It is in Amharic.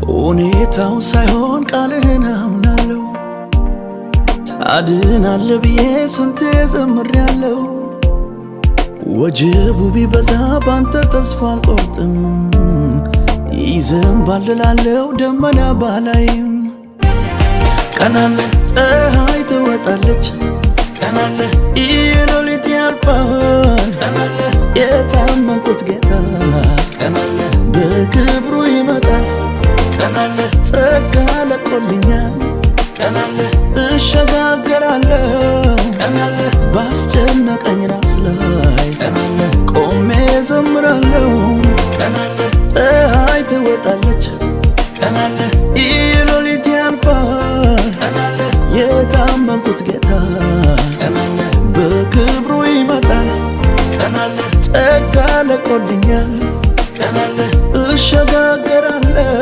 ሁኔታው ሳይሆን ቃልህን አምናለሁ። ታድናለህ ብዬ ስንቴ ዘምሬያለሁ። ወጀቡ ቢበዛ ባንተ ተስፋ አልቆርጥም። ይዘንባል እላለሁ ደመና ባላይም። ቀናለ ፀሐይ ትወጣለች፣ ቀናለ የሌሊት ያልፋል። ቀናለ የታመንኩት ጌታ፣ ቀናለ በክብሩ ይመጣል። ቀናለ ጸጋ ለቆልኛል፣ ቀናለ እሸጋገራለሁ። ቀናለ ባስጨነቀኝ ራስ ላይ፣ ቀናለ ቆሜ ዘምራለሁ። ቀናለ ፀሐይ ትወጣለች፣ ቀናለ የሌሊት ያልፋል። ቀናለ የታመንኩት ጌታ፣ ቀናለ በክብሩ ይመጣል። ቀናለ ጸጋ ለቆልኛል፣ ቀናለ እሸጋገራለሁ።